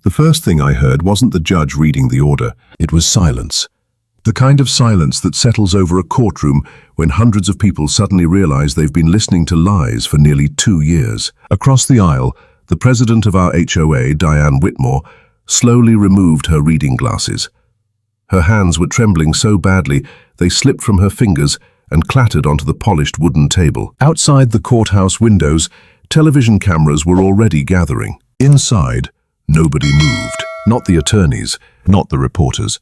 The first thing I heard wasn't the judge reading the order. It was silence. The kind of silence that settles over a courtroom when hundreds of people suddenly realize they've been listening to lies for nearly 2 years. Across the aisle, the president of our HOA, Diane Whitmore, slowly removed her reading glasses. Her hands were trembling so badly they slipped from her fingers and clattered onto the polished wooden table. Outside the courthouse windows, television cameras were already gathering. Inside, nobody moved. Not the attorneys, not the reporters,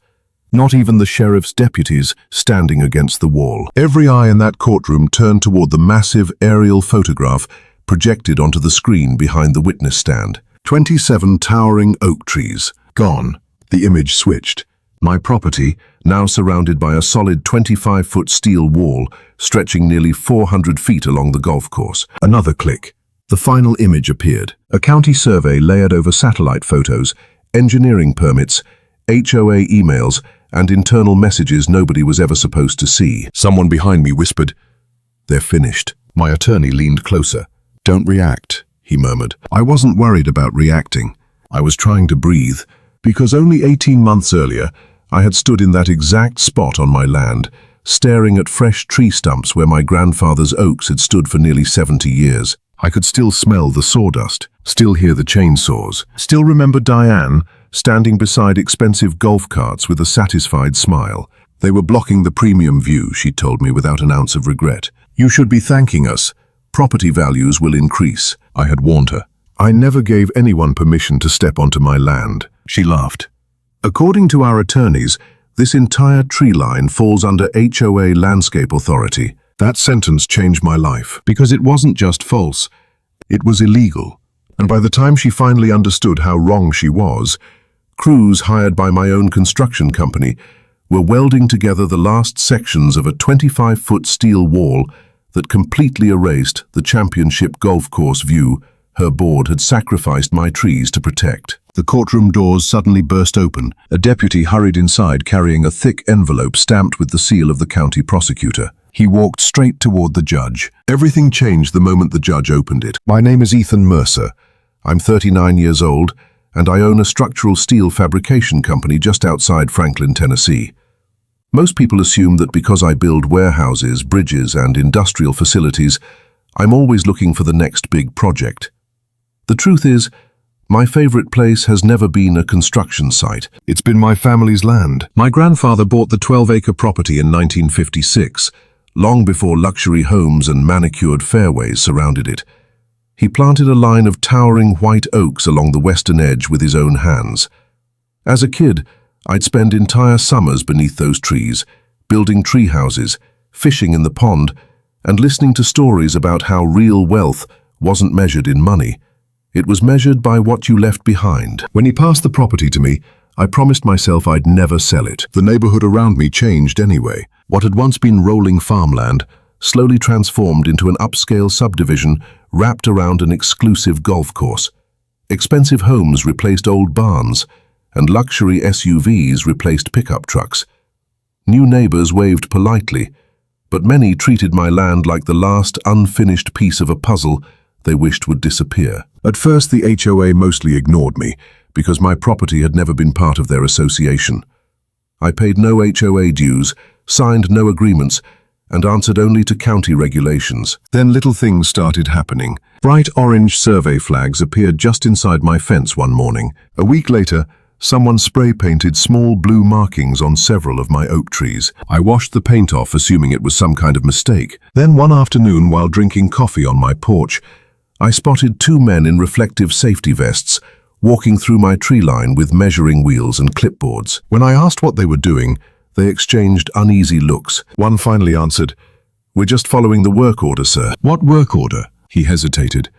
not even the sheriff's deputies standing against the wall. Every eye in that courtroom turned toward the massive aerial photograph projected onto the screen behind the witness stand. 27 towering oak trees. Gone. The image switched. My property, now surrounded by a solid 25-foot steel wall stretching nearly 400 feet along the golf course. Another click. The final image appeared. A county survey layered over satellite photos, engineering permits, HOA emails, and internal messages nobody was ever supposed to see. Someone behind me whispered, "They're finished." My attorney leaned closer. "Don't react," he murmured. I wasn't worried about reacting. I was trying to breathe, because only 18 months earlier, I had stood in that exact spot on my land, staring at fresh tree stumps where my grandfather's oaks had stood for nearly 70 years. I could still smell the sawdust, still hear the chainsaws, still remember Diane standing beside expensive golf carts with a satisfied smile. They were blocking the premium view, she told me without an ounce of regret. "You should be thanking us. Property values will increase," I had warned her. "I never gave anyone permission to step onto my land," she laughed. "According to our attorneys, this entire tree line falls under HOA Landscape Authority." That sentence changed my life, because it wasn't just false, it was illegal. And by the time she finally understood how wrong she was, crews hired by my own construction company were welding together the last sections of a 25-foot steel wall that completely erased the championship golf course view her board had sacrificed my trees to protect. The courtroom doors suddenly burst open. A deputy hurried inside carrying a thick envelope stamped with the seal of the county prosecutor. He walked straight toward the judge. Everything changed the moment the judge opened it. "My name is Ethan Mercer. I'm 39 years old, and I own a structural steel fabrication company just outside Franklin, Tennessee. Most people assume that because I build warehouses, bridges, and industrial facilities, I'm always looking for the next big project. The truth is, my favorite place has never been a construction site. It's been my family's land. My grandfather bought the 12-acre property in 1956, long before luxury homes and manicured fairways surrounded it. He planted a line of towering white oaks along the western edge with his own hands. As a kid, I'd spend entire summers beneath those trees, building tree houses, fishing in the pond, and listening to stories about how real wealth wasn't measured in money. It was measured by what you left behind. When he passed the property to me, I promised myself I'd never sell it. The neighborhood around me changed anyway. What had once been rolling farmland slowly transformed into an upscale subdivision wrapped around an exclusive golf course. Expensive homes replaced old barns, and luxury SUVs replaced pickup trucks. New neighbors waved politely, but many treated my land like the last unfinished piece of a puzzle they wished would disappear. At first, the HOA mostly ignored me, because my property had never been part of their association. I paid no HOA dues, signed no agreements, and answered only to county regulations. Then little things started happening. Bright orange survey flags appeared just inside my fence one morning. A week later, someone spray-painted small blue markings on several of my oak trees. I washed the paint off, assuming it was some kind of mistake. Then one afternoon, while drinking coffee on my porch, I spotted 2 men in reflective safety vests walking through my tree line with measuring wheels and clipboards. When I asked what they were doing, they exchanged uneasy looks. One finally answered, "We're just following the work order, sir." "What work order?" He hesitated.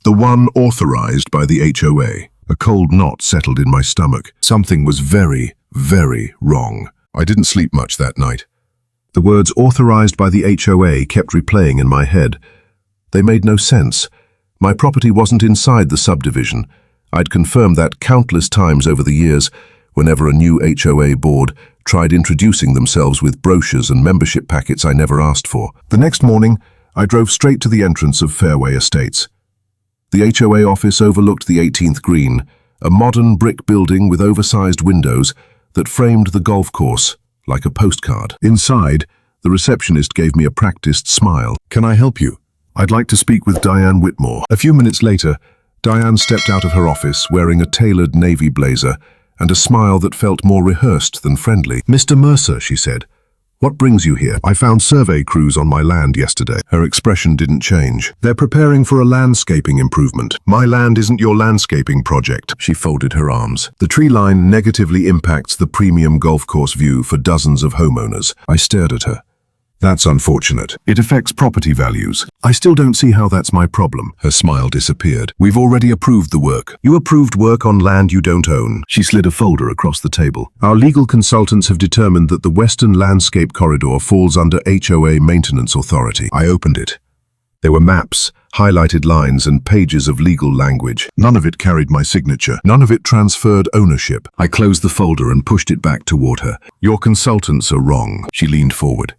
"The one authorized by the HOA." A cold knot settled in my stomach. Something was very, very wrong. I didn't sleep much that night. The words authorized by the HOA kept replaying in my head. They made no sense. My property wasn't inside the subdivision. I'd confirmed that countless times over the years, whenever a new HOA board tried introducing themselves with brochures and membership packets I never asked for. The next morning, I drove straight to the entrance of Fairway Estates. The HOA office overlooked the 18th green, a modern brick building with oversized windows that framed the golf course like a postcard. Inside, the receptionist gave me a practiced smile. "Can I help you? I'd like to speak with Diane Whitmore." A few minutes later, Diane stepped out of her office wearing a tailored navy blazer and a smile that felt more rehearsed than friendly. "Mr. Mercer," she said, "what brings you here?" "I found survey crews on my land yesterday." Her expression didn't change. "They're preparing for a landscaping improvement." "My land isn't your landscaping project." She folded her arms. "The tree line negatively impacts the premium golf course view for dozens of homeowners." I stared at her. "That's unfortunate. It affects property values." "I still don't see how that's my problem." Her smile disappeared. "We've already approved the work." "You approved work on land you don't own." She slid a folder across the table. "Our legal consultants have determined that the Western Landscape Corridor falls under HOA Maintenance Authority." I opened it. There were maps, highlighted lines, and pages of legal language. None of it carried my signature. None of it transferred ownership. I closed the folder and pushed it back toward her. "Your consultants are wrong." She leaned forward.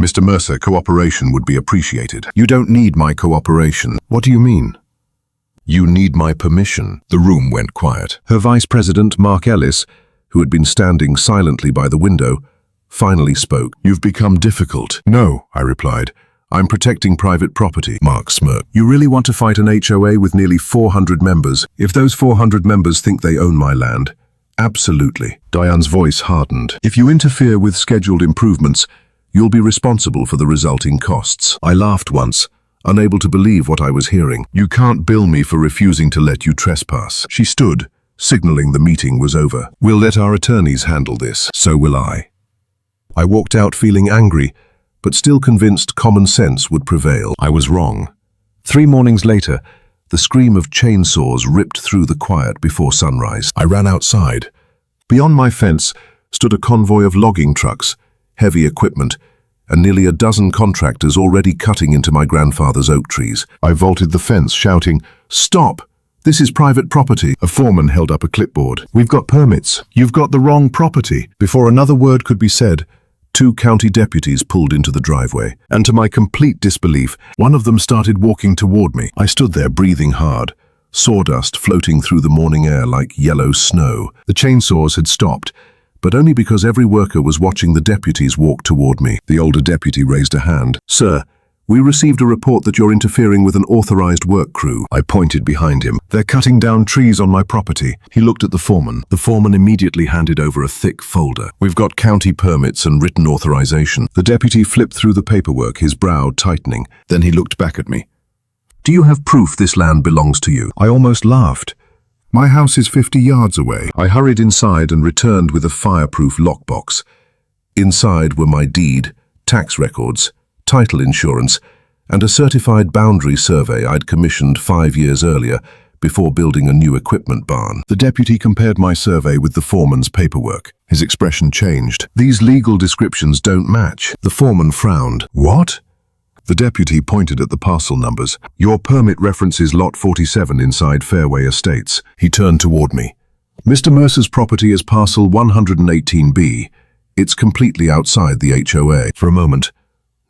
"Mr. Mercer, cooperation would be appreciated." "You don't need my cooperation." "What do you mean?" "You need my permission." The room went quiet. Her vice president, Mark Ellis, who had been standing silently by the window, finally spoke. "You've become difficult." "No," I replied. "I'm protecting private property." Mark smirked. "You really want to fight an HOA with nearly 400 members? If those 400 members think they own my land?" "Absolutely." Diane's voice hardened. "If you interfere with scheduled improvements, you'll be responsible for the resulting costs." I laughed once, unable to believe what I was hearing. "You can't bill me for refusing to let you trespass." She stood, signaling the meeting was over. "We'll let our attorneys handle this." "So will I." I walked out feeling angry, but still convinced common sense would prevail. I was wrong. 3 mornings later, the scream of chainsaws ripped through the quiet before sunrise. I ran outside. Beyond my fence stood a convoy of logging trucks, heavy equipment, and nearly a dozen contractors already cutting into my grandfather's oak trees. I vaulted the fence, shouting, "Stop! This is private property." A foreman held up a clipboard. "We've got permits. You've got the wrong property." Before another word could be said, 2 county deputies pulled into the driveway, and to my complete disbelief, one of them started walking toward me. I stood there breathing hard, sawdust floating through the morning air like yellow snow. The chainsaws had stopped, but only because every worker was watching the deputies walk toward me. The older deputy raised a hand. "Sir, we received a report that you're interfering with an authorized work crew." I pointed behind him. "They're cutting down trees on my property." He looked at the foreman. The foreman immediately handed over a thick folder. "We've got county permits and written authorization." The deputy flipped through the paperwork, his brow tightening. Then he looked back at me. "Do you have proof this land belongs to you?" I almost laughed. "My house is 50 yards away." I hurried inside and returned with a fireproof lockbox. Inside were my deed, tax records, title insurance, and a certified boundary survey I'd commissioned 5 years earlier before building a new equipment barn. The deputy compared my survey with the foreman's paperwork. His expression changed. "These legal descriptions don't match." The foreman frowned. "What?" The deputy pointed at the parcel numbers. "Your permit references Lot 47 inside Fairway Estates." He turned toward me. "Mr. Mercer's property is parcel 118B. It's completely outside the HOA." For a moment,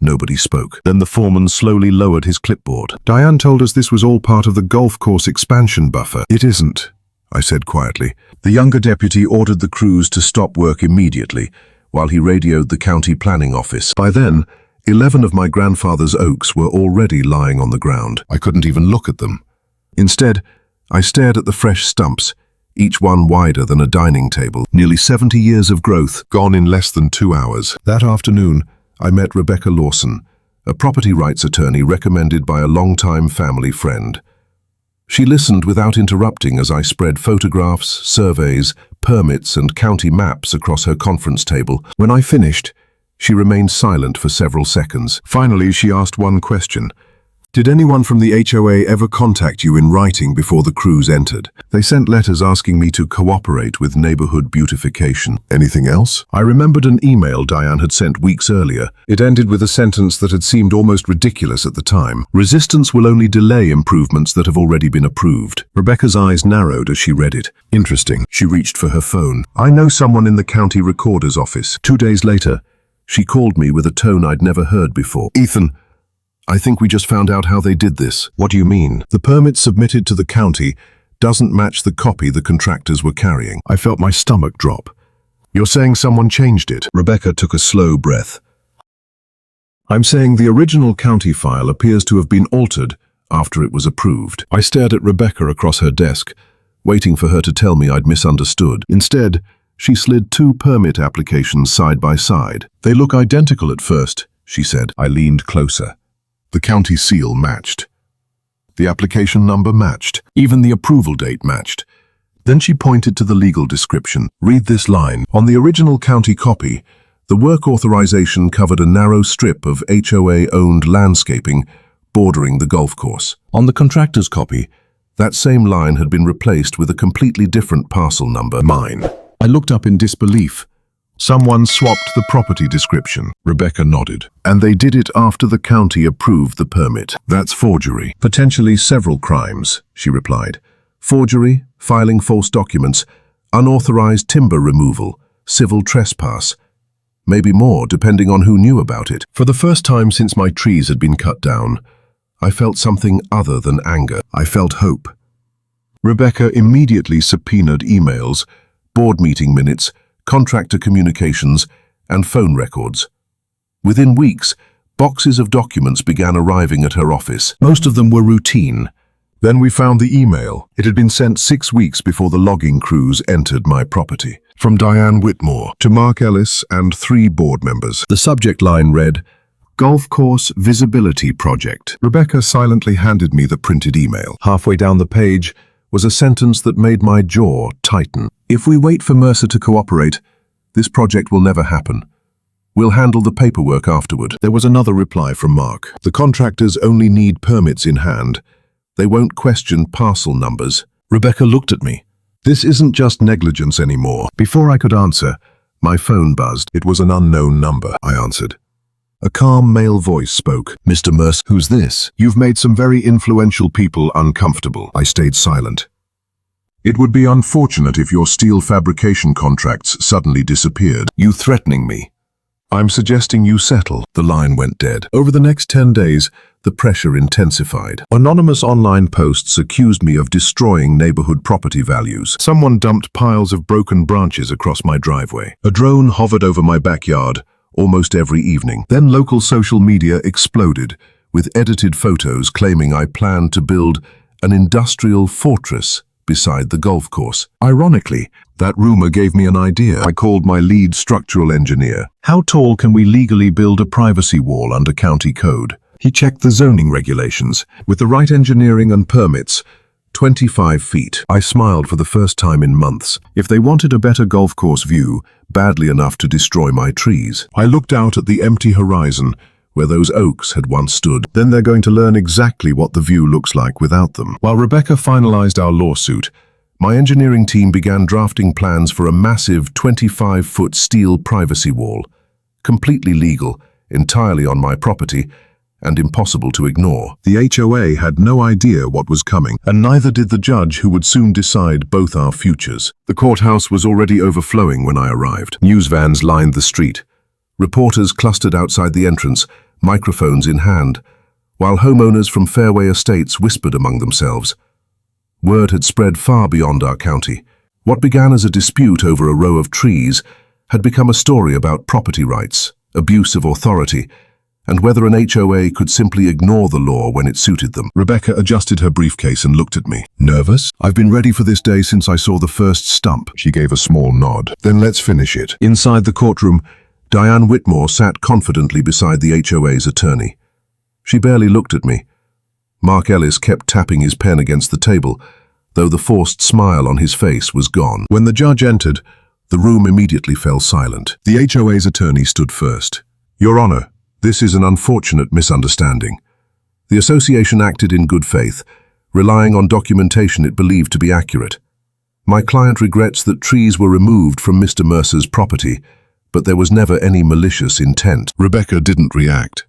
nobody spoke. Then the foreman slowly lowered his clipboard. "Diane told us this was all part of the golf course expansion buffer." "It isn't," I said quietly. The younger deputy ordered the crews to stop work immediately, while he radioed the county planning office. By then, 11 of my grandfather's oaks were already lying on the ground. I couldn't even look at them. Instead, I stared at the fresh stumps, each one wider than a dining table. Nearly 70 years of growth, gone in less than 2 hours. That afternoon, I met Rebecca Lawson, a property rights attorney recommended by a longtime family friend. She listened without interrupting as I spread photographs, surveys, permits, and county maps across her conference table. When I finished, she remained silent for several seconds. Finally, she asked one question. "Did anyone from the HOA ever contact you in writing before the crews entered?" "They sent letters asking me to cooperate with neighborhood beautification." "Anything else?" I remembered an email Diane had sent weeks earlier. It ended with a sentence that had seemed almost ridiculous at the time. "Resistance will only delay improvements that have already been approved." Rebecca's eyes narrowed as she read it. Interesting. She reached for her phone. "I know someone in the county recorder's office." 2 days later, she called me with a tone I'd never heard before. "Ethan, I think we just found out how they did this." "What do you mean?" "The permits submitted to the county doesn't match the copy the contractors were carrying. I felt my stomach drop. You're saying someone changed it? Rebecca took a slow breath. I'm saying the original county file appears to have been altered after it was approved. I stared at Rebecca across her desk, waiting for her to tell me I'd misunderstood. Instead, she slid 2 permit applications side by side. They look identical at first, she said. I leaned closer. The county seal matched. The application number matched. Even the approval date matched. Then she pointed to the legal description. Read this line. On the original county copy, the work authorization covered a narrow strip of HOA-owned landscaping bordering the golf course. On the contractor's copy, that same line had been replaced with a completely different parcel number, mine. I looked up in disbelief. Someone swapped the property description. Rebecca nodded. And they did it after the county approved the permit. That's forgery. Potentially several crimes, she replied. Forgery, filing false documents, unauthorized timber removal, civil trespass. Maybe more, depending on who knew about it. For the first time since my trees had been cut down, I felt something other than anger. I felt hope. Rebecca immediately subpoenaed emails, board meeting minutes, contractor communications, and phone records. Within weeks, boxes of documents began arriving at her office. Most of them were routine. Then we found the email. It had been sent 6 weeks before the logging crews entered my property. From Diane Whitmore to Mark Ellis and 3 board members. The subject line read, Golf Course Visibility Project. Rebecca silently handed me the printed email. Halfway down the page was a sentence that made my jaw tighten. If we wait for Mercer to cooperate, this project will never happen. We'll handle the paperwork afterward. There was another reply from Mark. The contractors only need permits in hand. They won't question parcel numbers. Rebecca looked at me. This isn't just negligence anymore. Before I could answer, my phone buzzed. It was an unknown number, I answered. A calm male voice spoke. Mr. Mercer, who's this? You've made some very influential people uncomfortable. I stayed silent. It would be unfortunate if your steel fabrication contracts suddenly disappeared. You threatening me? I'm suggesting you settle. The line went dead. Over the next 10 days, the pressure intensified. Anonymous online posts accused me of destroying neighborhood property values. Someone dumped piles of broken branches across my driveway. A drone hovered over my backyard almost every evening. Then local social media exploded, with edited photos claiming I planned to build an industrial fortress beside the golf course. Ironically, that rumor gave me an idea. I called my lead structural engineer. How tall can we legally build a privacy wall under county code? He checked the zoning regulations. With the right engineering and permits, 25 feet. I smiled for the first time in months. If they wanted a better golf course view, badly enough to destroy my trees. I looked out at the empty horizon, where those oaks had once stood. Then they're going to learn exactly what the view looks like without them. While Rebecca finalized our lawsuit, my engineering team began drafting plans for a massive 25-foot steel privacy wall, completely legal, entirely on my property, and impossible to ignore. The HOA had no idea what was coming, and neither did the judge who would soon decide both our futures. The courthouse was already overflowing when I arrived. News vans lined the street. Reporters clustered outside the entrance, microphones in hand, while homeowners from Fairway Estates whispered among themselves. Word had spread far beyond our county. What began as a dispute over a row of trees had become a story about property rights, abuse of authority, and whether an HOA could simply ignore the law when it suited them. Rebecca adjusted her briefcase and looked at me. Nervous? I've been ready for this day since I saw the first stump. She gave a small nod. Then let's finish it. Inside the courtroom, Diane Whitmore sat confidently beside the HOA's attorney. She barely looked at me. Mark Ellis kept tapping his pen against the table, though the forced smile on his face was gone. When the judge entered, the room immediately fell silent. The HOA's attorney stood first. Your Honor, this is an unfortunate misunderstanding. The association acted in good faith, relying on documentation it believed to be accurate. My client regrets that trees were removed from Mr. Mercer's property, but there was never any malicious intent. Rebecca didn't react.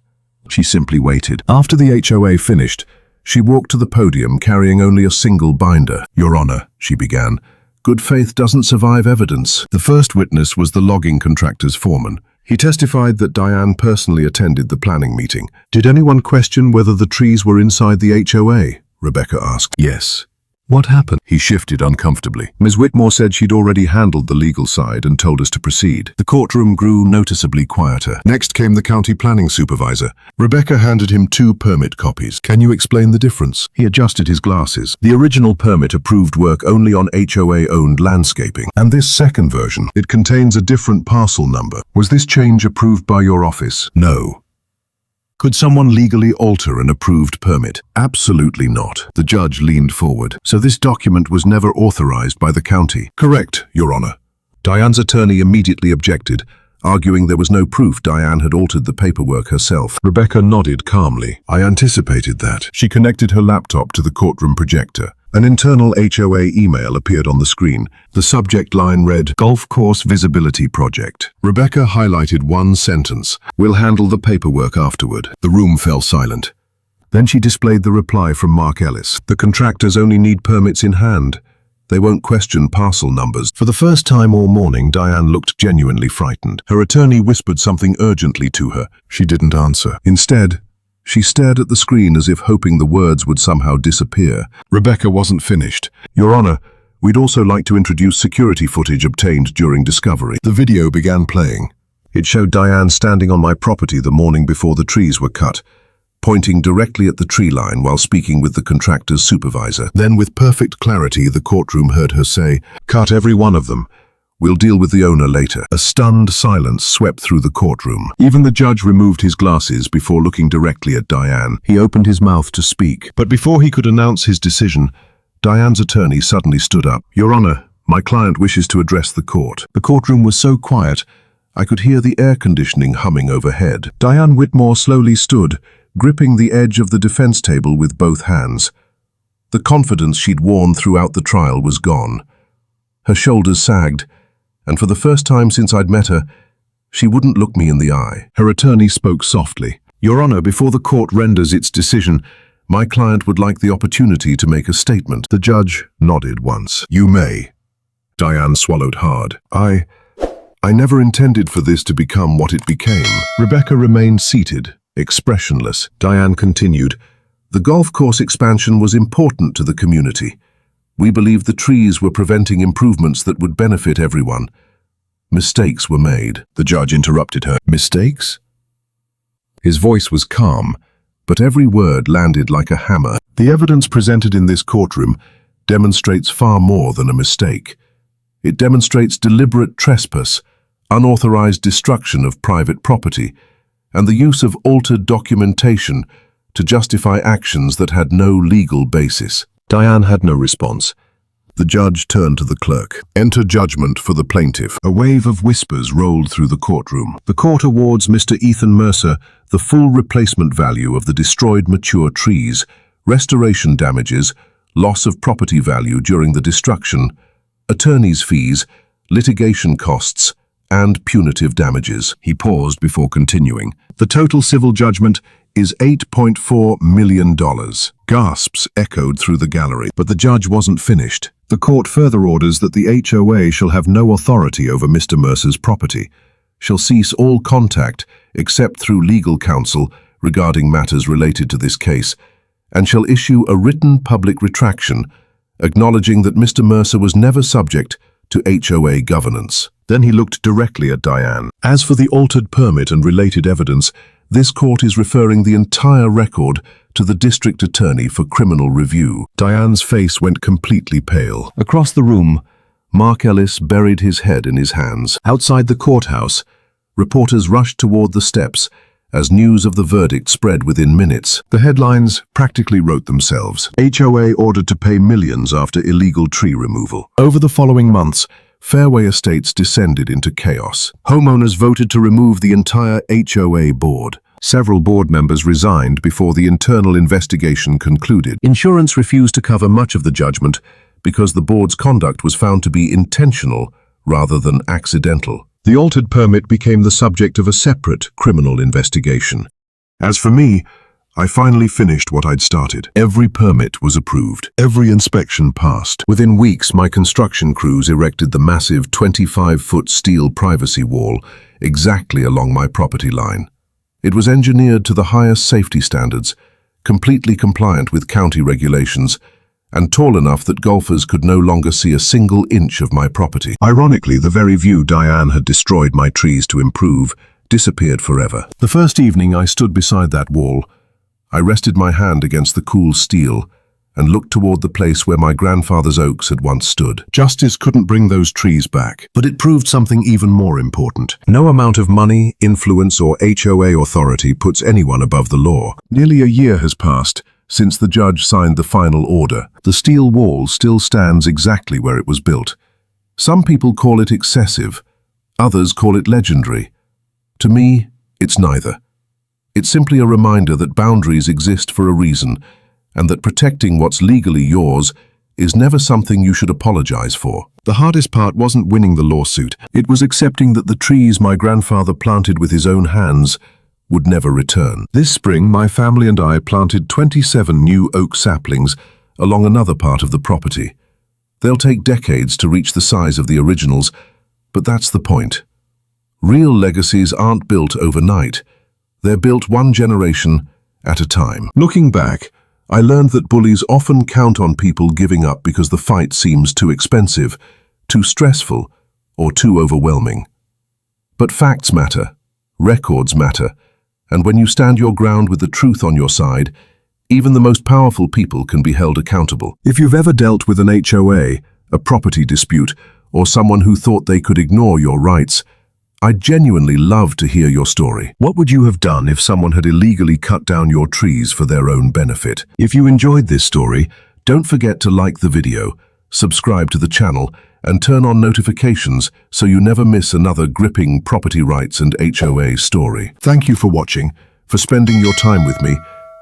She simply waited. After the HOA finished, she walked to the podium carrying only a single binder. Your Honor, she began, good faith doesn't survive evidence. The first witness was the logging contractor's foreman. He testified that Diane personally attended the planning meeting. Did anyone question whether the trees were inside the HOA? Rebecca asked. Yes. What happened? He shifted uncomfortably. Ms. Whitmore said she'd already handled the legal side and told us to proceed. The courtroom grew noticeably quieter. Next came the county planning supervisor. Rebecca handed him 2 permit copies. Can you explain the difference? He adjusted his glasses. The original permit approved work only on HOA-owned landscaping. And this second version, it contains a different parcel number. Was this change approved by your office? No. Could someone legally alter an approved permit? Absolutely not. The judge leaned forward. So this document was never authorized by the county? Correct, Your Honor. Diane's attorney immediately objected, arguing there was no proof Diane had altered the paperwork herself. Rebecca nodded calmly. I anticipated that. She connected her laptop to the courtroom projector. An internal HOA email appeared on the screen. The subject line read, Golf Course Visibility Project. Rebecca highlighted one sentence. We'll handle the paperwork afterward. The room fell silent. Then she displayed the reply from Mark Ellis. The contractors only need permits in hand. They won't question parcel numbers. For the first time all morning, Diane looked genuinely frightened. Her attorney whispered something urgently to her. She didn't answer. Instead, she stared at the screen as if hoping the words would somehow disappear. Rebecca wasn't finished. Your Honor, we'd also like to introduce security footage obtained during discovery. The video began playing. It showed Diane standing on my property the morning before the trees were cut, pointing directly at the tree line while speaking with the contractor's supervisor. Then with perfect clarity, the courtroom heard her say, Cut every one of them. We'll deal with the owner later. A stunned silence swept through the courtroom. Even the judge removed his glasses before looking directly at Diane. He opened his mouth to speak. But before he could announce his decision, Diane's attorney suddenly stood up. Your Honor, my client wishes to address the court. The courtroom was so quiet, I could hear the air conditioning humming overhead. Diane Whitmore slowly stood, gripping the edge of the defense table with both hands. The confidence she'd worn throughout the trial was gone. Her shoulders sagged, and for the first time since I'd met her, she wouldn't look me in the eye. Her attorney spoke softly. Your Honor, before the court renders its decision, my client would like the opportunity to make a statement. The judge nodded once. You may. Diane swallowed hard. I never intended for this to become what it became. Rebecca remained seated, expressionless. Diane continued. The golf course expansion was important to the community. We believed the trees were preventing improvements that would benefit everyone. Mistakes were made. The judge interrupted her. Mistakes? His voice was calm, but every word landed like a hammer. The evidence presented in this courtroom demonstrates far more than a mistake. It demonstrates deliberate trespass, unauthorized destruction of private property, and the use of altered documentation to justify actions that had no legal basis. Diane had no response. The judge turned to the clerk. Enter judgment for the plaintiff. A wave of whispers rolled through the courtroom. The court awards Mr. Ethan Mercer the full replacement value of the destroyed mature trees, restoration damages, loss of property value during the destruction, attorney's fees, litigation costs, and punitive damages. He paused before continuing. The total civil judgment is $8.4 million. Gasps echoed through the gallery, but the judge wasn't finished. The court further orders that the HOA shall have no authority over Mr. Mercer's property, shall cease all contact except through legal counsel regarding matters related to this case, and shall issue a written public retraction acknowledging that Mr. Mercer was never subject to HOA governance. Then he looked directly at Diane. As for the altered permit and related evidence, this court is referring the entire record to the district attorney for criminal review. Diane's face went completely pale. Across the room, Mark Ellis buried his head in his hands. Outside the courthouse, reporters rushed toward the steps as news of the verdict spread within minutes. The headlines practically wrote themselves. HOA ordered to pay millions after illegal tree removal. Over the following months, Fairway Estates descended into chaos. Homeowners voted to remove the entire HOA board. Several board members resigned before the internal investigation concluded. Insurance refused to cover much of the judgment because the board's conduct was found to be intentional rather than accidental. The altered permit became the subject of a separate criminal investigation. As for me, I finally finished what I'd started. Every permit was approved. Every inspection passed. Within weeks, my construction crews erected the massive 25-foot steel privacy wall exactly along my property line. It was engineered to the highest safety standards, completely compliant with county regulations, and tall enough that golfers could no longer see a single inch of my property. Ironically, the very view Diane had destroyed my trees to improve disappeared forever. The first evening I stood beside that wall, I rested my hand against the cool steel and looked toward the place where my grandfather's oaks had once stood. Justice couldn't bring those trees back, but it proved something even more important. No amount of money, influence, or HOA authority puts anyone above the law. Nearly a year has passed since the judge signed the final order. The steel wall still stands exactly where it was built. Some people call it excessive, others call it legendary. To me, it's neither. It's simply a reminder that boundaries exist for a reason, and that protecting what's legally yours is never something you should apologize for. The hardest part wasn't winning the lawsuit. It was accepting that the trees my grandfather planted with his own hands would never return. This spring, my family and I planted 27 new oak saplings along another part of the property. They'll take decades to reach the size of the originals, but that's the point. Real legacies aren't built overnight. They're built one generation at a time. Looking back, I learned that bullies often count on people giving up because the fight seems too expensive, too stressful, or too overwhelming. But facts matter, records matter, and when you stand your ground with the truth on your side, even the most powerful people can be held accountable. If you've ever dealt with an HOA, a property dispute, or someone who thought they could ignore your rights, I'd genuinely love to hear your story. What would you have done if someone had illegally cut down your trees for their own benefit? If you enjoyed this story, don't forget to like the video, subscribe to the channel, and turn on notifications so you never miss another gripping property rights and HOA story. Thank you for watching, for spending your time with me,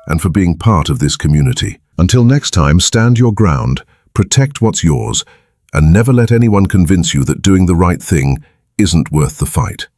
and for being part of this community. Until next time, stand your ground, protect what's yours, and never let anyone convince you that doing the right thing isn't worth the fight.